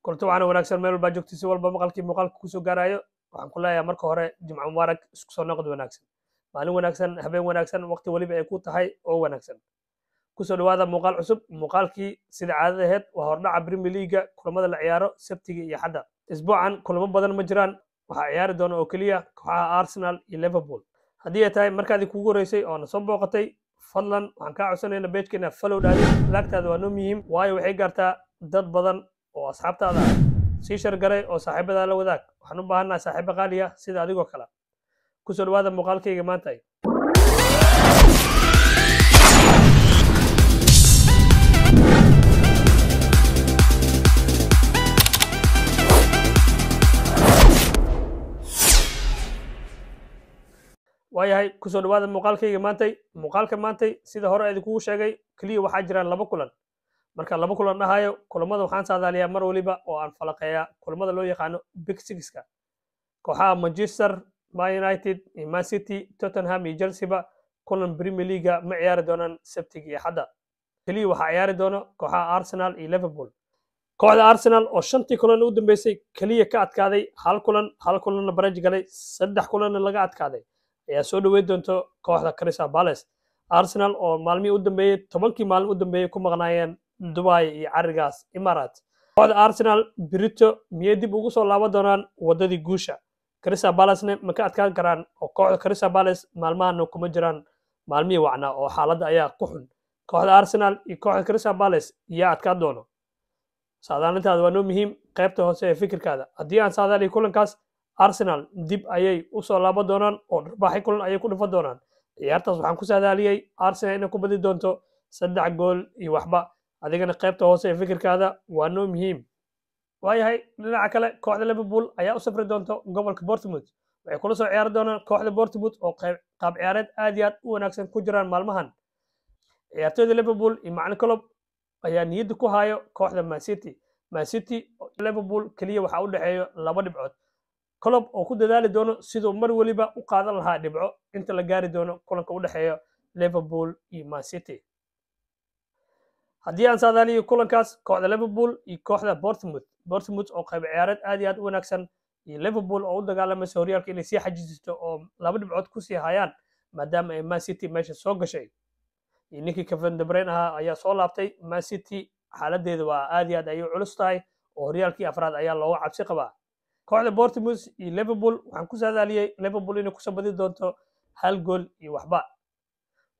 كنت وعنا wanaagsan meel walba joogtay si walba maqalkii muuqaalka ku soo gaarayo waxaan ku leeyahay marka hore jimco mubaarak isku soo noqod wanaagsan maalin wanaagsan habeen wanaagsan waqti waliba ay ku tahay oo wanaagsan ku soo dhawaada muuqaal cusub muuqaalkii sida caadada ahayd waa hordhaca Premier League kulamada la ciyaaro Sabtiga iyo Axadda isbuucan kulamo badan ma jiraan waxa ciyaari doona oo kaliya kooxaha Arsenal iyo Liverpool haddii ay tahay markaad kugu horeysay oo na soo booqatay fadlan waxaan ka codsanaynaa page-keena follow dhaadi laagtaada waa noo muhiim waayo waxay gaartaa dad badan oo asxaabtaada sii shargaray oo saaxiibada la wadaag waxaan u baahanahay saaxiibo qaali ah sida adigoo kale ku soo dhawaada muuqaalkayga maanta waayahay ku soo dhawaada muuqaalkayga maanta sida hore idinku sheegay kaliya waxaa jiraan laba kulan marka laba kulan dhahayo kulamada waxaan saadaaliyaa mar waliba oo aan falaqeeyaa kulamada loo yaqaano Big Six-ka kooxaha Manchester United iyo Man City Tottenham iyo Chelsea ba kulan Premier League ma ciyaari doonaan Sabtiga iyo Axadda kaliya waxaa ciyaari doona kooxaha Arsenal iyo Liverpool kooxda Arsenal oo shantii kulan ugu dambeysay kaliya ka adkaaday hal kulan baraj galay saddex kulan laga adkaaday ayaa soo dhaweey doonto kooxda Crystal Palace Arsenal oo maalmihii u dambeeyay 10kii maalin u dambeeyay ku maqnaayeen Dubai iyo carigaas Emirates kooxda Arsenal Brito miyay dib ugu soo laaban doonaan wadadii guusha Crystal Palace ma ka adkaan karaan oo kooxda Crystal Palace maalmahan kuma jiraan maalmihii wacna oo xaaladda ayaa ku xun kooxda Arsenal iyo kooxda Crystal Palace yaa adkaan doono saadaalintaada waa noo muhiim qaybta hoose ee fikirkaada haddii aan saadaaliyo kulankaas Arsenal dib ayay u soo laaban doonaan oo dharbaaxay kulan ayay ku dhufan doonaan ciyaartaas waxaan ku saadaaliyay Arsenal inay ku badi doonto 3 gool iyo waxba adigana qaybta hoose ee fikirkaada waa noo muhiim waayahay dhinaca kale kooxda Liverpool ayaa u safri doonto gobolka Bournemouth waxay kula soo ciyaari doonaan kooxda Bournemouth oo qaab ciyaareed aad iyo aad u wanaagsan ku jiraan maalmahan ciyaartoyda Liverpool iyo macallin Klopp ayaa niyadda ku hayo kooxda Man City Liverpool kaliya waxa u dhaxeeyo 2 dhibcood Klopp oo ku dadaali doono sidoo mar waliba u qaadan lahaa dhibco inta la gaari doono kulanka u dhaxeeyo Liverpool iyo Man City haddii aan saadaaliyo kulankaas kooxda Liverpool iyo kooxda Bournemouth oo qayb ciyaareed aad iyo aad u wanaagsan iyo Liverpool oo u dagaalamaysa horyaalka inay sii xajiisto oo 2 dhibcood ku sii hayaan maadaama ay Man City meesha soo gashay iyo ninkii Kevin De Bruyne ayaa soo laabtay Man City xaaladeedu waa aad iyo aad ay u culus tahay oo horyaalkii afraad ayaa looga cabsi qabaa kooxda Bournemouth iyo Liverpool waxaan ku saadaaliyay Liverpool inay ku soo badi doonto 1 gool iyo waxba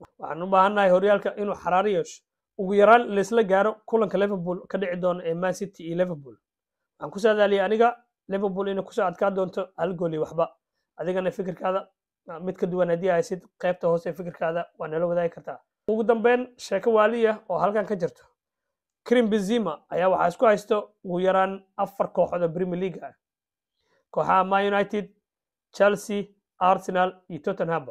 waxaan u baahanahay horyaalka inuu xaraar yeesho ugu yaraan la isla gaaro kulanka Liverpool ka dhici doona ee Man City iyo Liverpool waxaan ku saadaaliyay aniga Liverpool inay ku soo adkaan doonto 1 gool iyo waxba adigana fikirkaada mid ka duwan haddii ay sid qaybta hoose ee fikirkaada waa nala wadaagi kartaa ugu dambeyn sheeko waaliya oo halkan ka jirto Karim Benzema ayaa waxa isku haysto ugu yaraan 4 kooxood oo Premier League ah kooxaha Man United Chelsea Arsenal iyo Tottenham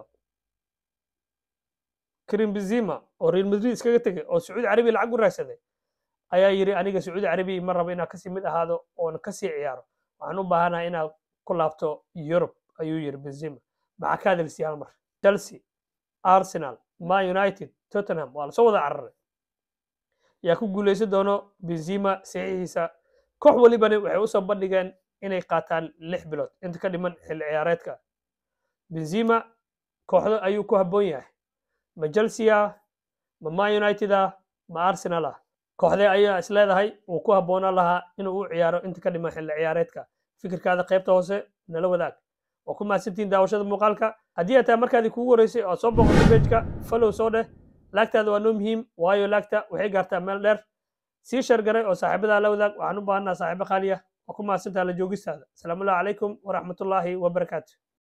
Karim Benzema oo Real Madrid iskaga tagay oo Saudi Arabia lacag u raadsaday ayaa yiri aniga Saudi Arabia ma rabo inaan ka sii mid ahaado oo ka sii ciyaaro waxaan u baahanahay inaan ku laabto Europe ayuu yiri Benzema maxaa ka hadalsi hal mar Chelsea Arsenal Man United Tottenham waa la soo wada cararay yaa ku guuleysan doono Benzema saxiixiisa koox walibana waxay u soo bandhigeen inay qaataan 6 bilood inta ka dhiman xilli ciyaareedka Benzema kooxda ayuu ku habboon yahay ma Chelsea ma Man United ma Arsenal kooxda ayaa isleedahay uu ku habboonaan lahaa inuu u ciyaaro inta ka dhiman xilli ciyaareedka fikirkaada qaybta hoose nala wadaag oo ku mahadsantiin daawashada muuqaalka haddii ay tahay markaadii kugu horeysay oo soo booqatay page-ka follow soo dheh laagtaada waa noo muhiim waayo laagta waxay gaartaa meel dheer sii shargaray oo saaxiibada la wadaag waxaan u baahanahay saaxiibo qaali ah oo ku mahadsantahay la joogistaada asalaamu calaykum waraxmatullaahi wabarakaatu